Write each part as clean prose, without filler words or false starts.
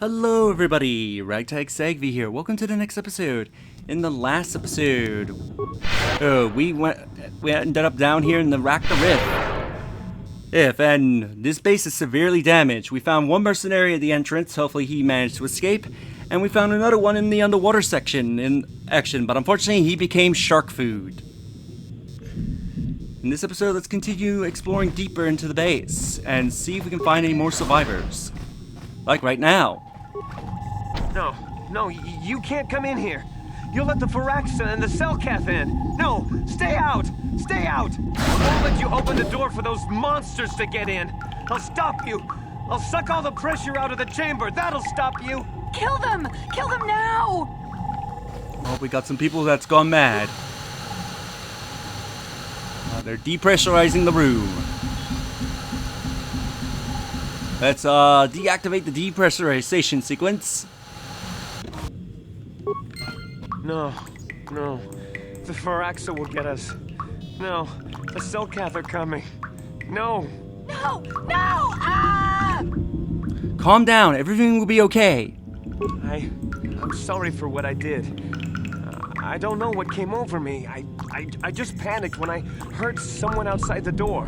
Hello everybody, Ragtag Sagvi here. Welcome to the next episode. In the last episode, we ended up down here in the Rakta Rift. And this base is severely damaged. We found one mercenary at the entrance, hopefully he managed to escape, and we found another one in the underwater section in action, but unfortunately he became shark food. In this episode, let's continue exploring deeper into the base and see if we can find any more survivors. Like right now. No, you can't come in here. You'll let the Firaxa and the Selkath in. No, stay out! Stay out! I won't let you open the door for those monsters to get in. I'll stop you. I'll suck all the pressure out of the chamber. That'll stop you. Kill them! Kill them now! Oh, we got some people that's gone mad. They're depressurizing the room. Let's deactivate the depressurization sequence. No. The Firaxa will get us. No, the Selkath are coming. No! Ah! Calm down, everything will be okay. I'm sorry for what I did. I don't know what came over me. I just panicked when I heard someone outside the door.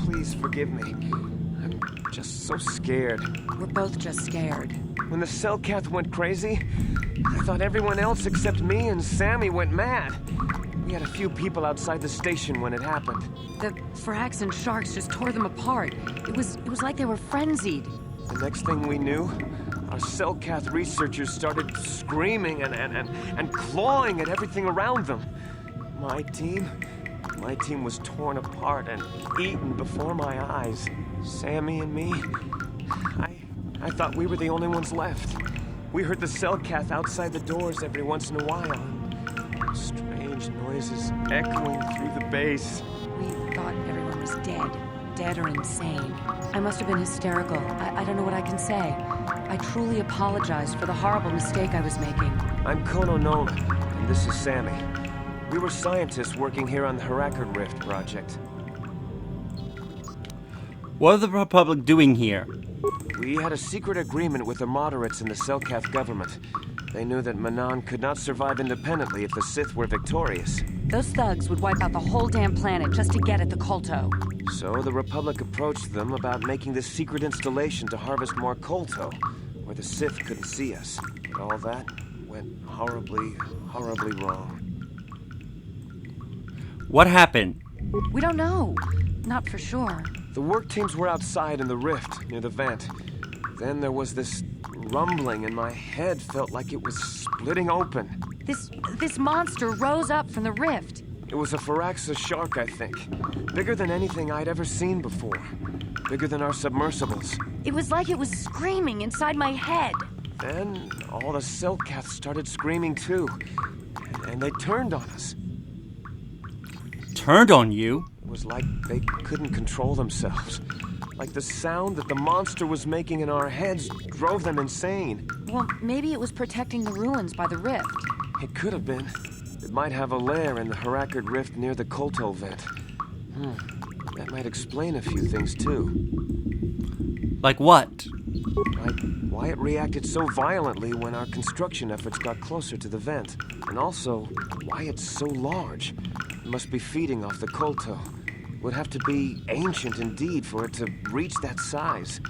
Please forgive me. I'm just so scared. We're both just scared. When the Selkath went crazy, I thought everyone else except me and Sammy went mad. We had a few people outside the station when it happened. The Frax and sharks just tore them apart. It was like they were frenzied. The next thing we knew, our Selkath researchers started screaming and clawing at everything around them. My team was torn apart and eaten before my eyes. Sammy and me, I thought we were the only ones left. We heard the Selkath outside the doors every once in a while. Strange noises echoing through the base. We thought everyone was dead or insane. I must have been hysterical. I don't know what I can say. I truly apologize for the horrible mistake I was making. I'm KOTOR, and this is Sammy. We were scientists working here on the Harakard Rift project. What are the Republic doing here? We had a secret agreement with the moderates in the Selkath government. They knew that Manan could not survive independently if the Sith were victorious. Those thugs would wipe out the whole damn planet just to get at the KOTOR. So the Republic approached them about making this secret installation to harvest more KOTOR, where the Sith couldn't see us. But all that went horribly wrong. What happened? We don't know. Not for sure. The work teams were outside in the rift, near the vent. Then there was this rumbling, and my head felt like it was splitting open. This monster rose up from the rift. It was a Firaxa shark, I think. Bigger than anything I'd ever seen before. Bigger than our submersibles. It was like it was screaming inside my head. Then all the Selkath started screaming too. And they turned on us. Turned on you? It was like they couldn't control themselves. Like the sound that the monster was making in our heads drove them insane. Well, maybe it was protecting the ruins by the rift. It could have been. It might have a lair in the Harakard Rift near the KOTOR vent. That might explain a few things too. Like what? Like why it reacted so violently when our construction efforts got closer to the vent. And also, why it's so large. It must be feeding off the KOTOR. Would have to be ancient indeed for it to reach that size.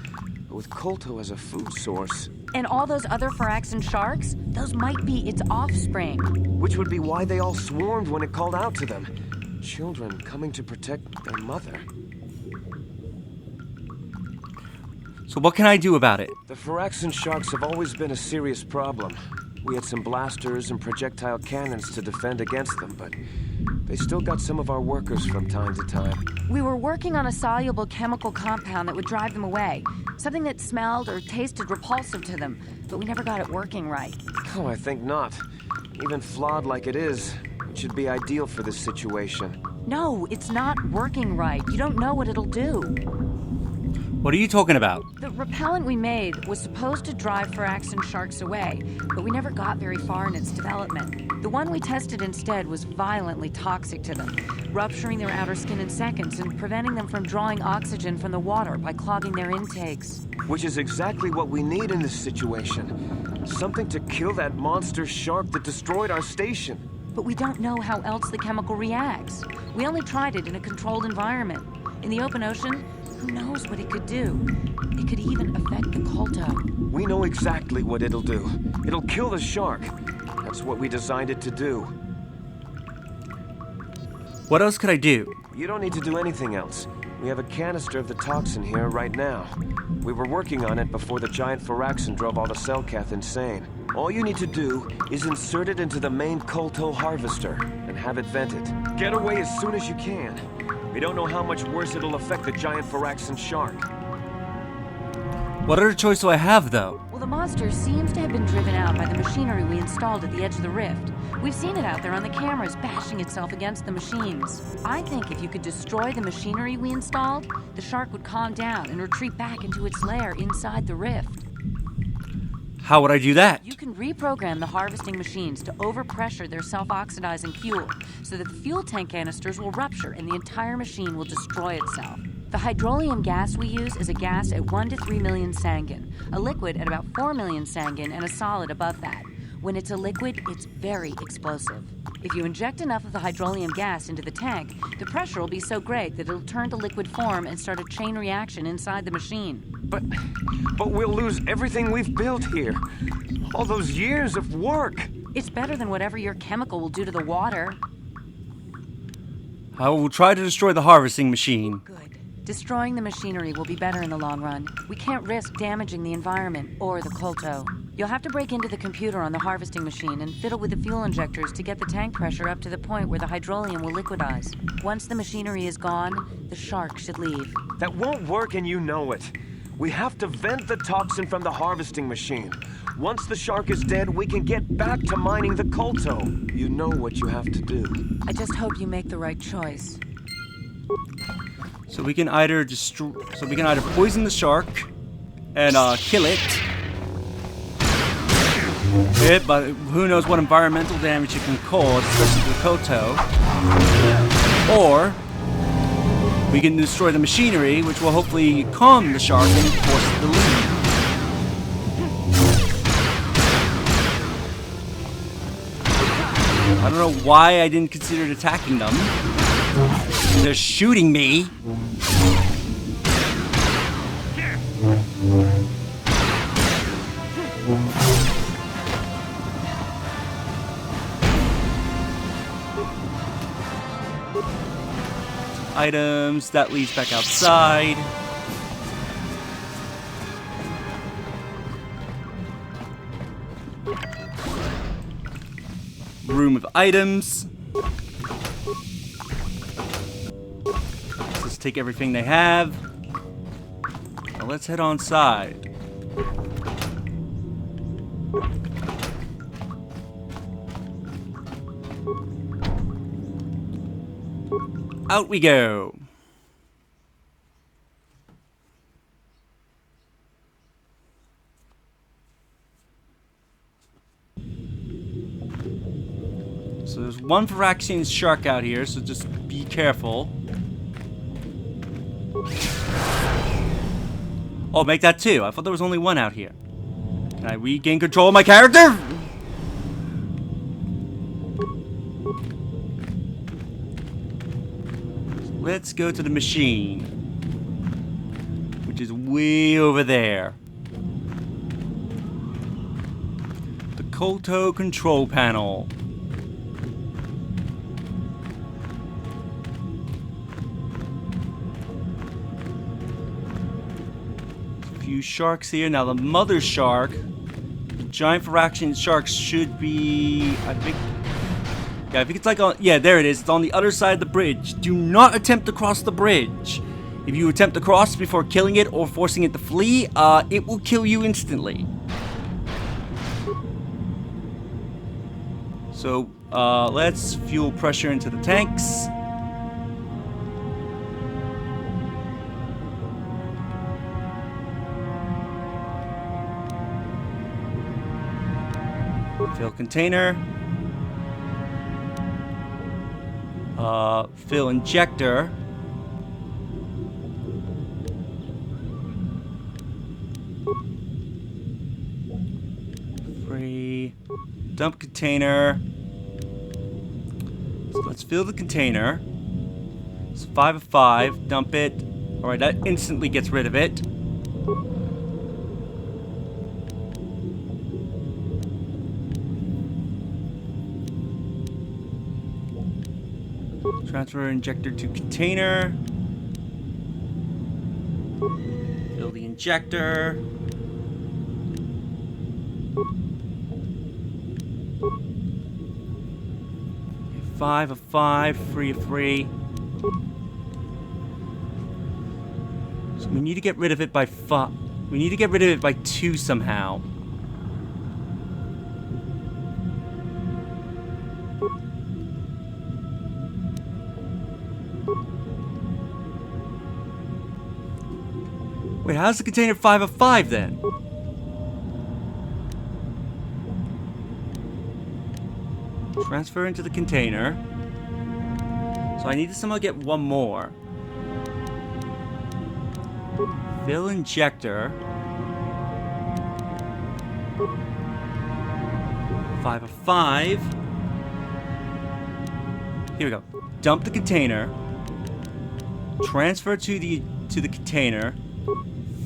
But with KOTOR as a food source... And all those other Firaxan sharks? Those might be its offspring. Which would be why they all swarmed when it called out to them. Children coming to protect their mother. So what can I do about it? The Firaxan sharks have always been a serious problem. We had some blasters and projectile cannons to defend against them, but they still got some of our workers from time to time. We were working on a soluble chemical compound that would drive them away. Something that smelled or tasted repulsive to them, but we never got it working right. Oh, I think not. Even flawed like it is, it should be ideal for this situation. No, it's not working right. You don't know what it'll do. What are you talking about? The repellent we made was supposed to drive Firaxan sharks away, but we never got very far in its development. The one we tested instead was violently toxic to them, rupturing their outer skin in seconds and preventing them from drawing oxygen from the water by clogging their intakes. Which is exactly what we need in this situation. Something to kill that monster shark that destroyed our station. But we don't know how else the chemical reacts. We only tried it in a controlled environment. In the open ocean, who knows what it could do? It could even affect the KOTOR. We know exactly what it'll do. It'll kill the shark. That's what we designed it to do. What else could I do? You don't need to do anything else. We have a canister of the toxin here right now. We were working on it before the giant Firaxan drove all the Selkath insane. All you need to do is insert it into the main KOTOR harvester and have it vented. Get away as soon as you can. We don't know how much worse it'll affect the giant Firaxan shark. What other choice do I have, though? Well, the monster seems to have been driven out by the machinery we installed at the edge of the rift. We've seen it out there on the cameras bashing itself against the machines. I think if you could destroy the machinery we installed, the shark would calm down and retreat back into its lair inside the rift. How would I do that? You can reprogram the harvesting machines to overpressure their self-oxidizing fuel so that the fuel tank canisters will rupture and the entire machine will destroy itself. The hydrolium gas we use is a gas at 1 to 3 million sangin, a liquid at about 4 million sangin, and a solid above that. When it's a liquid, it's very explosive. If you inject enough of the hydrolium gas into the tank, the pressure will be so great that it'll turn to liquid form and start a chain reaction inside the machine. But we'll lose everything we've built here. All those years of work. It's better than whatever your chemical will do to the water. I will try to destroy the harvesting machine. Good. Destroying the machinery will be better in the long run. We can't risk damaging the environment or the KOTOR. You'll have to break into the computer on the harvesting machine and fiddle with the fuel injectors to get the tank pressure up to the point where the hydrolium will liquidize. Once the machinery is gone, the shark should leave. That won't work and you know it. We have to vent the toxin from the harvesting machine. Once the shark is dead, we can get back to mining the KOTOR. You know what you have to do. I just hope you make the right choice. So we can either poison the shark and kill it. But who knows what environmental damage it can cause, especially to the KOTOR. Or we can destroy the machinery, which will hopefully calm the shark and force it to leave. I don't know why I didn't consider attacking them. They're shooting me. Items, that leads back outside. Room of items. Let's take everything they have. Now let's head on side. Out we go. So there's one Firaxan shark out here, so just be careful. Oh, make that two. I thought there was only one out here. Can I regain control of my character? Let's go to the machine, which is way over there. The KOTOR control panel. A few sharks here. Now the mother shark, the giant Firaxan sharks should be, I think it's like on, yeah, there it is. It's on the other side of the bridge. Do not attempt to cross the bridge. If you attempt to cross before killing it or forcing it to flee, it will kill you instantly. So, let's fuel pressure into the tanks. Fill container. Fill injector. Free. Dump container. So let's fill the container. It's 5 of 5. Dump it. Alright, that instantly gets rid of it. Transfer injector to container. Fill the injector. Okay, 5 of 5. 3 of 3. So we need to get rid of it by 5. We need to get rid of it by 2 somehow. Wait, how's the container 5 of 5 then? Transfer into the container. So I need to somehow get one more. Fill injector. 5 of 5. Here we go. Dump the container. Transfer to the container.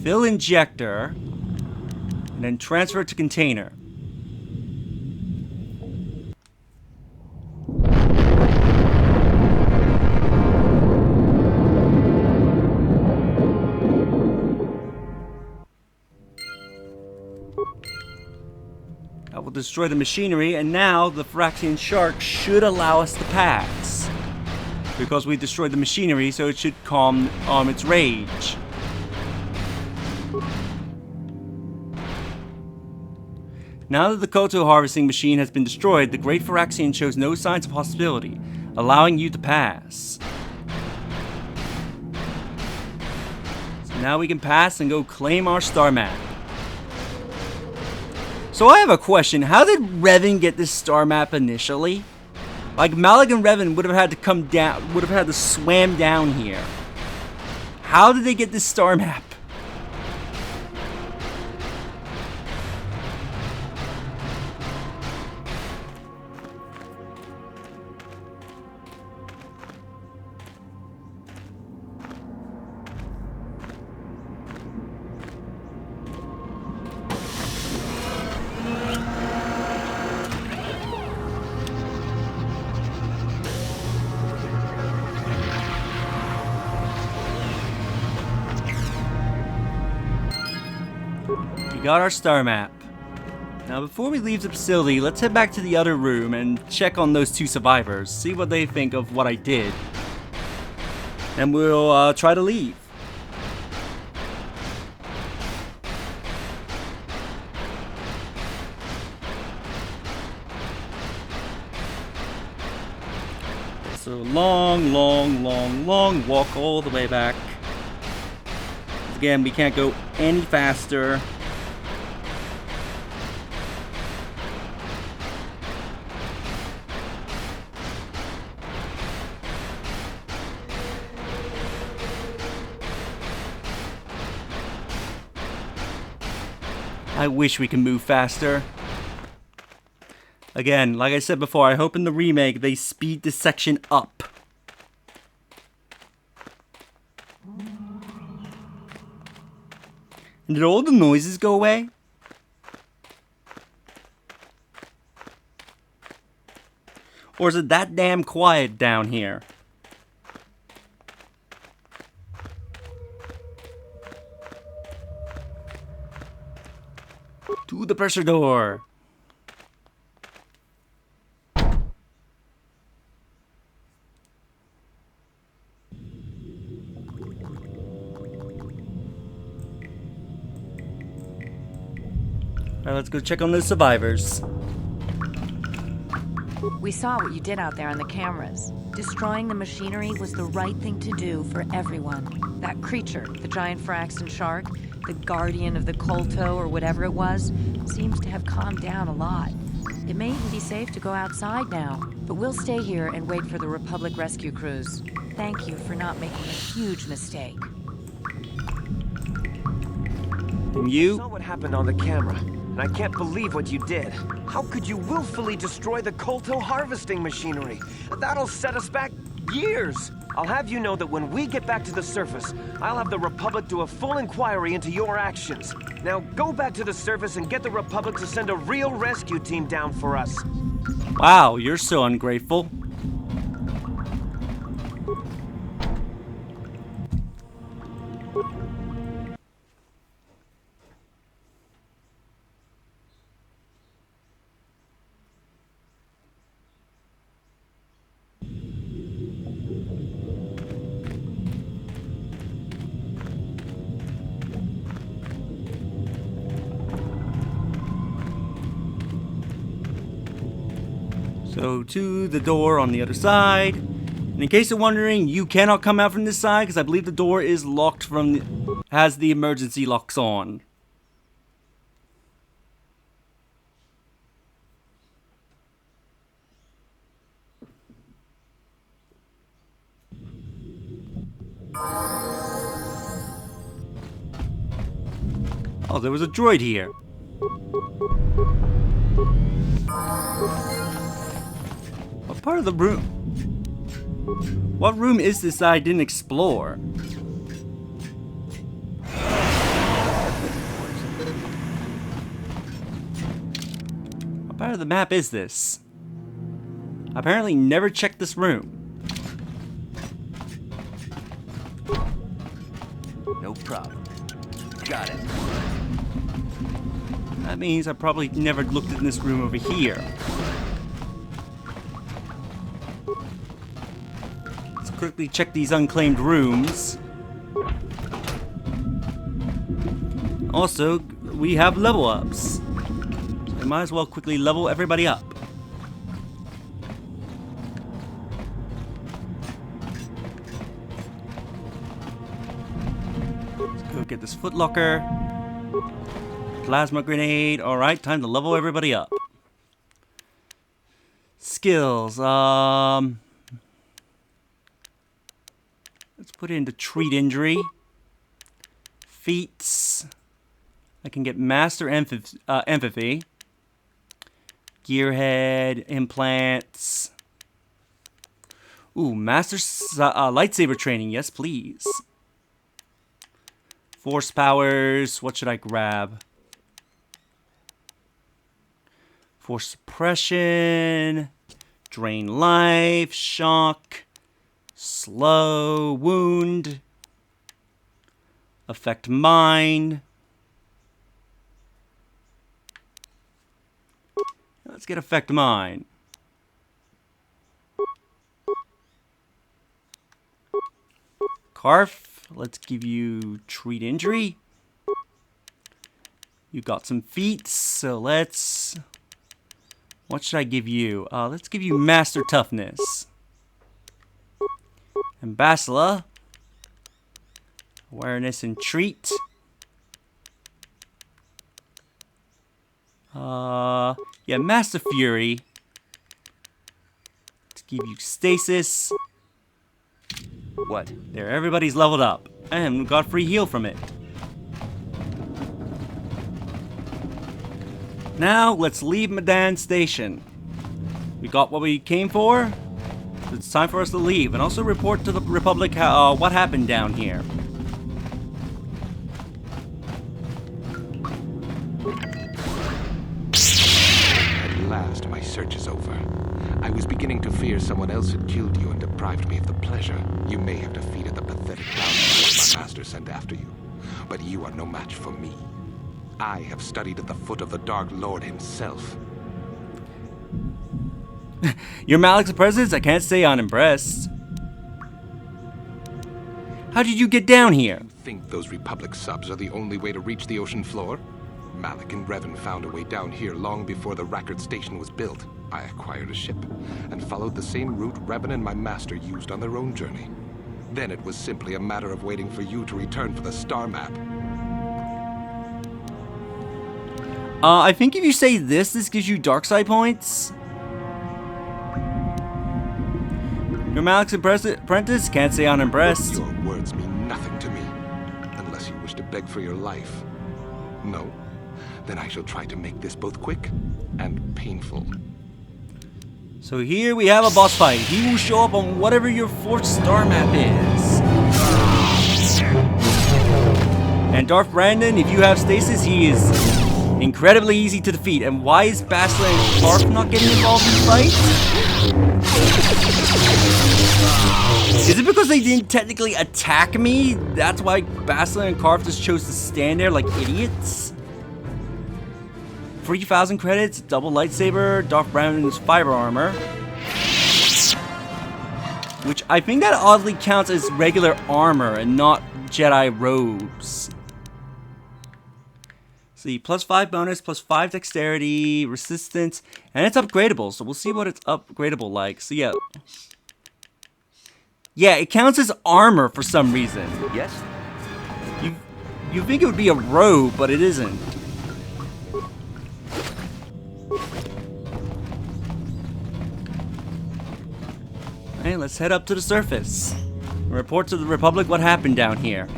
Fill injector, and then transfer to container. That will destroy the machinery, and now the Phyrexian shark should allow us to pass. Because we destroyed the machinery, so it should calm its rage. Now that the KOTOR harvesting machine has been destroyed, the Great Phyrexian shows no signs of hostility, allowing you to pass. So now we can pass and go claim our star map. So I have a question. How did Revan get this star map initially? Like, Malik and Revan would have had to come down, would have had to swam down here. How did they get this star map? We got our star map. Now before we leave the facility, let's head back to the other room and check on those 2 survivors, see what they think of what I did. And we'll try to leave. So long walk all the way back. Again, we can't go any faster. I wish we could move faster. Again, like I said before, I hope in the remake they speed this section up. And did all the noises go away? Or is it that damn quiet down here? To the pressure door. Alright, let's go check on the survivors. We saw what you did out there on the cameras. Destroying the machinery was the right thing to do for everyone. That creature, the giant Phyrexian shark, the guardian of the KOTOR or whatever it was, seems to have calmed down a lot. It may even be safe to go outside now, but we'll stay here and wait for the Republic rescue crews. Thank you for not making a huge mistake. And I you? saw what happened on the camera, and I can't believe what you did. How could you willfully destroy the KOTOR harvesting machinery? That'll set us back years. I'll have you know that when we get back to the surface, I'll have the Republic do a full inquiry into your actions. Now go back to the surface and get the Republic to send a real rescue team down for us. Wow, you're so ungrateful. So to the door on the other side. And in case you're wondering, you cannot come out from this side because I believe the door is locked from has the emergency locks on. Oh, there was a droid here. What part of the room? What room is this that I didn't explore? What part of the map is this? I apparently never checked this room. No problem. Got it. That means I probably never looked in this room over here. Let's quickly check these unclaimed rooms. Also, we have level ups. So we might as well quickly level everybody up. Let's go get this footlocker. Plasma grenade. Alright, time to level everybody up. Skills. Let's put it into treat injury. Feats. I can get master empathy. Gearhead. Implants. Ooh, master lightsaber training. Yes, please. Force powers. What should I grab? Force suppression, drain life, shock, slow, wound, affect mind. Let's get affect mind. Carf, let's give you treat injury. You got some feats, so let's... What should I give you? Let's give you Master Toughness. Ambassador. Awareness and Treat. Yeah, Master Fury. Let's give you Stasis. What? There, everybody's leveled up. And got free heal from it. Now, let's leave Medan Station. We got what we came for. It's time for us to leave and also report to the Republic what happened down here. At last, my search is over. I was beginning to fear someone else had killed you and deprived me of the pleasure. You may have defeated the pathetic bounty my master sent after you, but you are no match for me. I have studied at the foot of the Dark Lord himself. Your Malik's presence? I can't say unimpressed. How did you get down here? You think those Republic subs are the only way to reach the ocean floor? Malik and Revan found a way down here long before the Rackard station was built. I acquired a ship and followed the same route Revan and my master used on their own journey. Then it was simply a matter of waiting for you to return for the star map. I think if you say this gives you dark side points. Your Malik's apprentice can't say unimpressed. Your words mean nothing to me, unless you wish to beg for your life. No? Then I shall try to make this both quick and painful. So here we have a boss fight. He will show up on whatever your fourth star map is. And Darth Bandon, if you have stasis, he is incredibly easy to defeat. And why is Bastila and Karf not getting involved in the fight? Is it because they didn't technically attack me? That's why Bastila and Karf just chose to stand there like idiots? 3,000 credits, double lightsaber, Darth Bandon's fiber armor. Which I think that oddly counts as regular armor and not Jedi robes. See, plus 5 bonus, plus 5 dexterity, resistance, and it's upgradable, so we'll see what it's upgradable like. So yeah. Yeah, it counts as armor for some reason. Yes? You think it would be a robe, but it isn't. Hey, let's head up to the surface and report to the Republic what happened down here.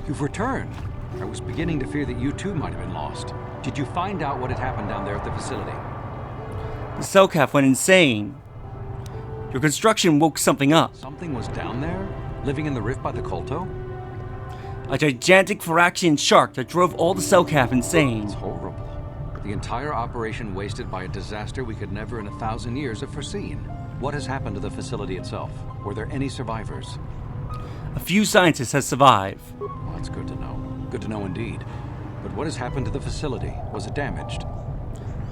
You've returned. I was beginning to fear that you too might have been lost. Did you find out what had happened down there at the facility? The Selkath went insane. Your construction woke something up. Something was down there? Living in the rift by the Kolto? A gigantic Phyraxian shark that drove all the Selkath insane. It's horrible. The entire operation wasted by a disaster we could never in 1,000 years have foreseen. What has happened to the facility itself? Were there any survivors? A few scientists have survived. Well, that's good to know. Good to know indeed. But what has happened to the facility? Was it damaged?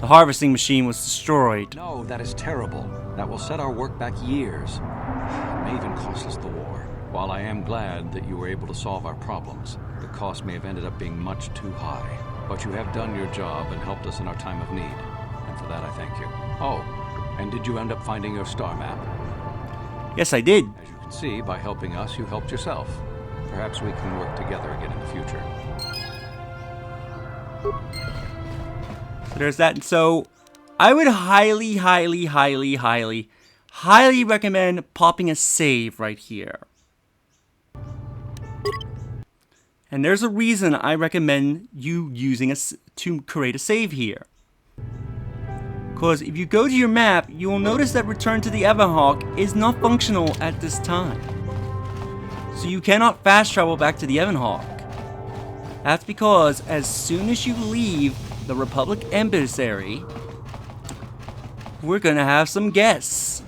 The harvesting machine was destroyed. No, that is terrible. That will set our work back years. It may even cost us the war. While I am glad that you were able to solve our problems, the cost may have ended up being much too high. But you have done your job and helped us in our time of need. And for that I thank you. Oh, and did you end up finding your star map? Yes, I did. As you can see, by helping us, you helped yourself. Perhaps we can work together again in the future. So there's that. So I would highly recommend popping a save right here. And there's a reason I recommend you using to create a save here. Because if you go to your map, you will notice that Return to the Evanhawk is not functional at this time. So you cannot fast travel back to the Evanhawk. That's because as soon as you leave the Republic Emissary, we're gonna have some guests.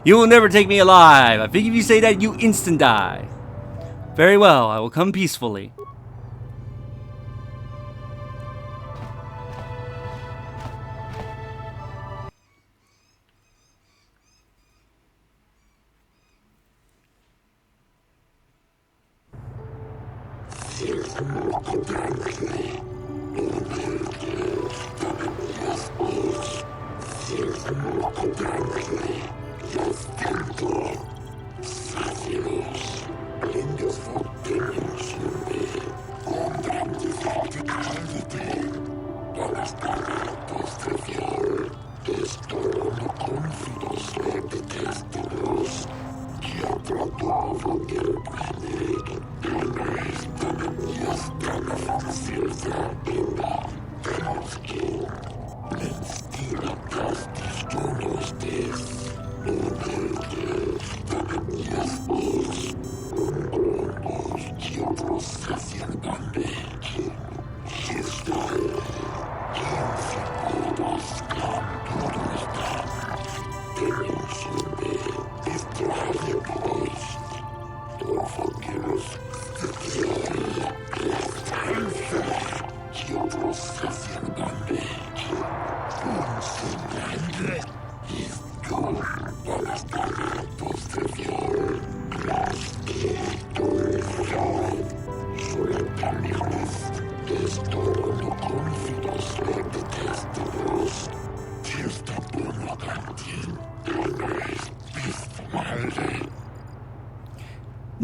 You will never take me alive. I think if you say that, you instant die. Very well, I will come peacefully.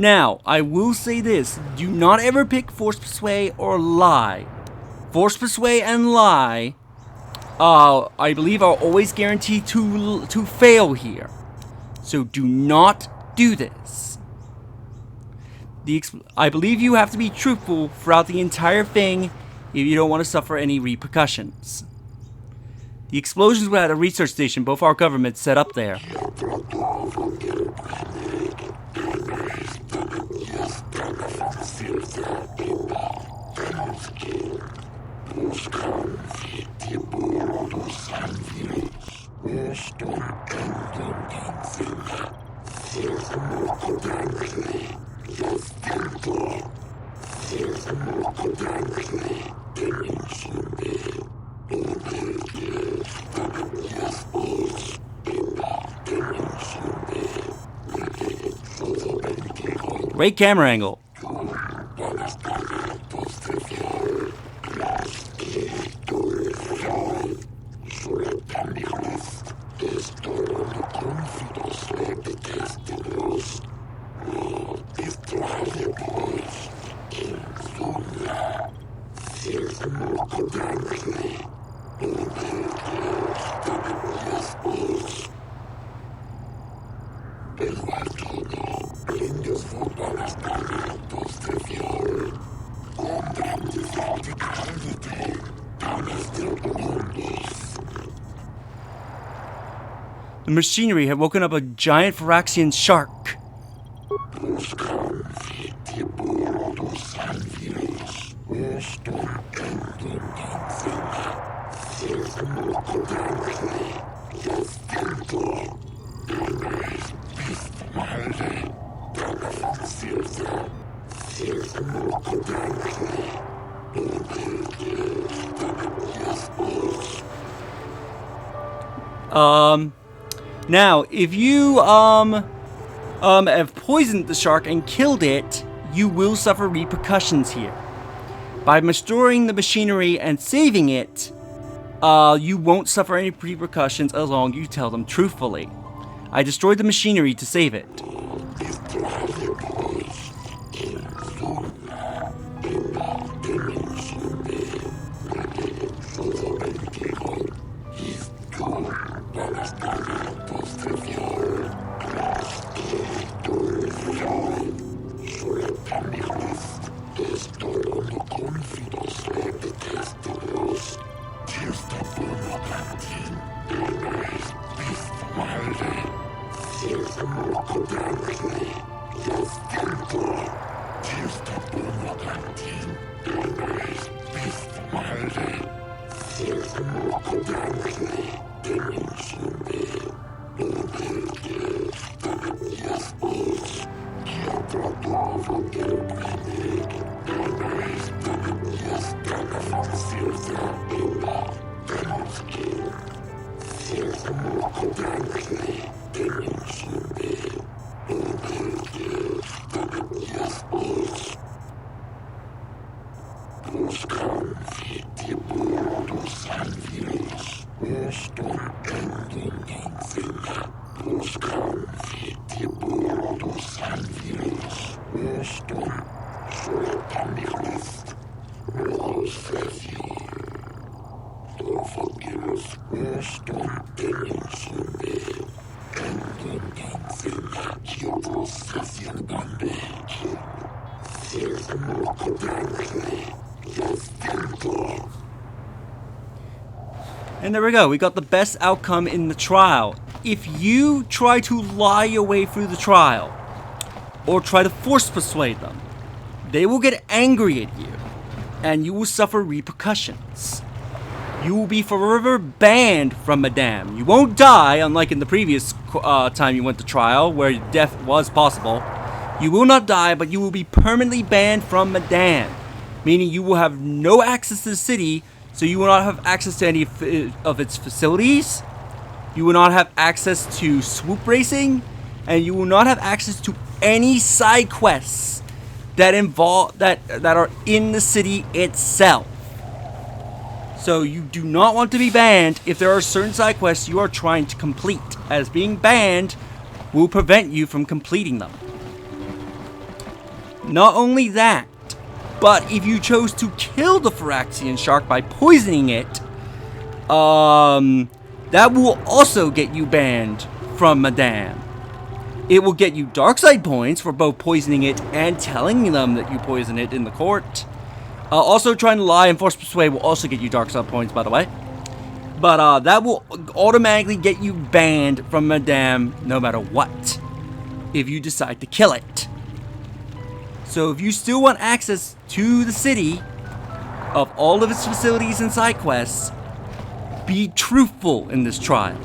Now, I will say this. Do not ever pick Force Persuade or Lie. Force Persuade and Lie, I believe are always guaranteed to fail here. So do not do this. I believe you have to be truthful throughout the entire thing if you don't want to suffer any repercussions. The explosions were at a research station both our governments set up there. Great camera angle. The machinery had woken up a giant Phyraxian shark. Now, if you, have poisoned the shark and killed it, you will suffer repercussions here. By restoring the machinery and saving it, you won't suffer any repercussions as long as you tell them truthfully. I destroyed the machinery to save it. And there we go. We got the best outcome in the trial. If you try to lie your way through the trial, or try to force persuade them, they will get angry at you, and you will suffer repercussions. You will be forever banned from Madame. You won't die, unlike in the previous time you went to trial, where death was possible. You will not die, but you will be permanently banned from Madame, meaning you will have no access to the city, so you will not have access to any of its facilities. You will not have access to swoop racing, and you will not have access to any side quests that involve that are in the city itself. So you do not want to be banned if there are certain side quests you are trying to complete, as being banned will prevent you from completing them. Not only that, but if you chose to kill the Phyraxian shark by poisoning it, that will also get you banned from Madame. It will get you dark side points for both poisoning it and telling them that you poison it in the court. Also, trying to lie and force persuade will also get you dark side points, by the way. But that will automatically get you banned from Madame no matter what, if you decide to kill it. So if you still want access to the city of all of its facilities and side quests, be truthful in this trial.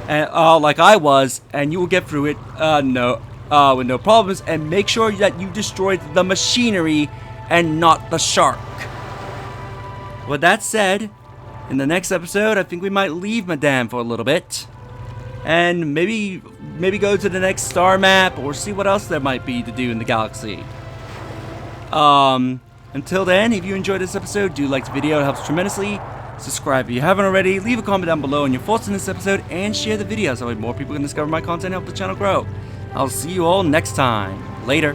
And like I was, and you will get through it with no problems, and make sure that you destroy the machinery and not the shark. With that said, in the next episode, I think we might leave Madame for a little bit, and maybe go to the next star map or see what else there might be to do in the galaxy. Until then, if you enjoyed this episode, do like the video, it helps tremendously. Subscribe if you haven't already, leave a comment down below on your thoughts on this episode, and share the video so that more people can discover my content and help the channel grow. I'll see you all next time. Later.